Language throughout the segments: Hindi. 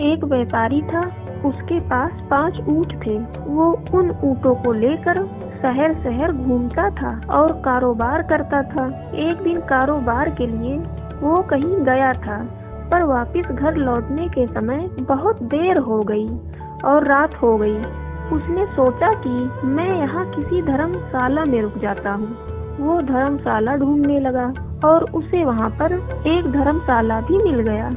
एक व्यापारी था, उसके पास 5 ऊँट थे। वो उन ऊँटों को लेकर शहर शहर घूमता था और कारोबार करता था। एक दिन कारोबार के लिए वो कहीं गया था, पर वापस घर लौटने के समय बहुत देर हो गई और रात हो गई। उसने सोचा कि मैं यहाँ किसी धर्मशाला में रुक जाता हूँ। वो धर्मशाला ढूंढने लगा और उसे वहाँ पर एक धर्मशाला भी मिल गया।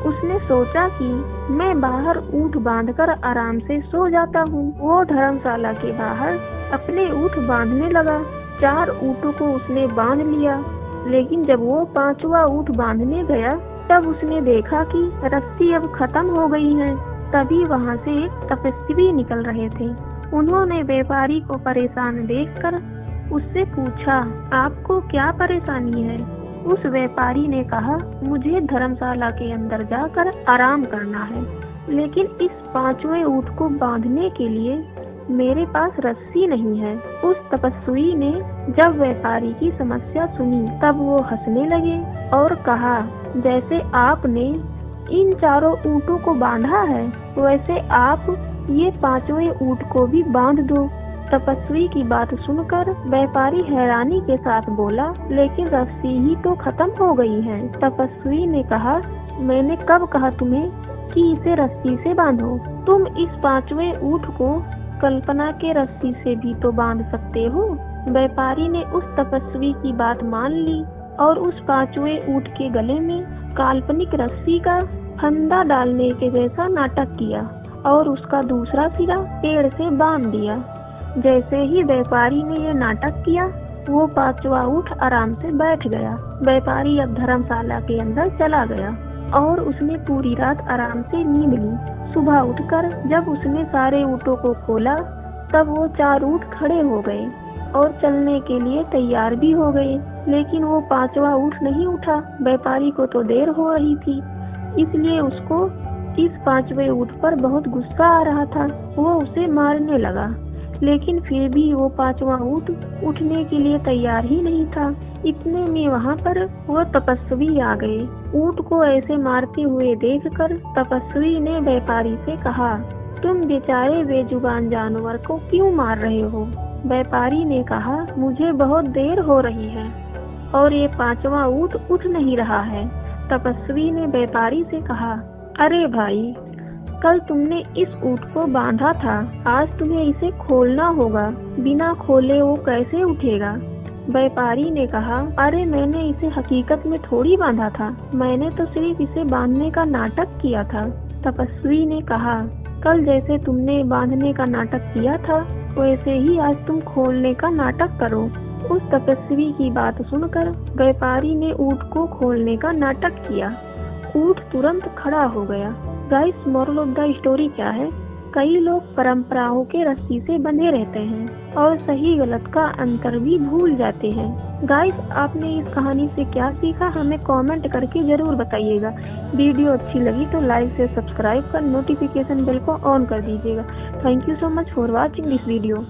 उसने सोचा कि मैं बाहर ऊँट बांधकर आराम से सो जाता हूँ। वो धर्मशाला के बाहर अपने ऊँट बांधने लगा। 4 ऊँटों को उसने बांध लिया, लेकिन जब वो 5वां ऊँट बांधने गया तब उसने देखा कि रस्सी अब खत्म हो गई है। तभी वहाँ से एक तपस्वी निकल रहे थे। उन्होंने व्यापारी को परेशान देखकर उससे पूछा, आपको क्या परेशानी है? उस व्यापारी ने कहा, मुझे धर्मशाला के अंदर जाकर आराम करना है, लेकिन इस 5वें ऊँट को बांधने के लिए मेरे पास रस्सी नहीं है। उस तपस्वी ने जब व्यापारी की समस्या सुनी तब वो हंसने लगे और कहा, जैसे आपने इन 4 ऊँटों को बांधा है, वैसे आप ये 5वें ऊँट को भी बांध दो। तपस्वी की बात सुनकर व्यापारी हैरानी के साथ बोला, लेकिन रस्सी ही तो खत्म हो गई है। तपस्वी ने कहा, मैंने कब कहा तुम्हें कि इसे रस्सी से बांधो? तुम इस 5वें ऊँट को कल्पना के रस्सी से भी तो बांध सकते हो। व्यापारी ने उस तपस्वी की बात मान ली और उस 5वें ऊँट के गले में काल्पनिक रस्सी का फंदा डालने के जैसा नाटक किया और उसका दूसरा सिरा पेड़ से बांध दिया। जैसे ही व्यापारी ने यह नाटक किया, वो 5वां ऊँट आराम से बैठ गया। व्यापारी अब धर्मशाला के अंदर चला गया और उसने पूरी रात आराम से नींद ली। सुबह उठकर जब उसने सारे ऊँटों को खोला तब वो 4 ऊँट खड़े हो गए और चलने के लिए तैयार भी हो गए, लेकिन वो 5वां ऊँट नहीं उठा। व्यापारी को तो देर हो रही थी, इसलिए उसको इस 5वें ऊँट पर बहुत गुस्सा आ रहा था। वो उसे मारने लगा, लेकिन फिर भी वो 5वां ऊँट उठने के लिए तैयार ही नहीं था। इतने में वहाँ पर वो तपस्वी आ गए। ऊँट को ऐसे मारते हुए देखकर तपस्वी ने व्यापारी से कहा, तुम बेचारे बेजुबान जानवर को क्यों मार रहे हो? व्यापारी ने कहा, मुझे बहुत देर हो रही है और ये 5वां ऊँट उठ नहीं रहा है। तपस्वी ने व्यापारी से कहा, अरे भाई, कल तुमने इस ऊँट को बांधा था, आज तुम्हें इसे खोलना होगा। बिना खोले वो कैसे उठेगा? व्यापारी ने कहा, अरे मैंने इसे हकीकत में थोड़ी बांधा था, मैंने तो सिर्फ इसे बांधने का नाटक किया था। तपस्वी ने कहा, कल जैसे तुमने बांधने का नाटक किया था, वैसे ही आज तुम खोलने का नाटक करो। उस तपस्वी की बात सुनकर व्यापारी ने ऊँट को खोलने का नाटक किया। ऊँट तुरंत खड़ा हो गया। Guys, moral of the story क्या है? कई लोग परंपराओं के रस्सी से बंधे रहते हैं और सही गलत का अंतर भी भूल जाते हैं। गाइस, आपने इस कहानी से क्या सीखा, हमें कमेंट करके जरूर बताइएगा। वीडियो अच्छी लगी तो लाइक से सब्सक्राइब कर नोटिफिकेशन बेल को ऑन कर दीजिएगा। Thank you so much for watching this video.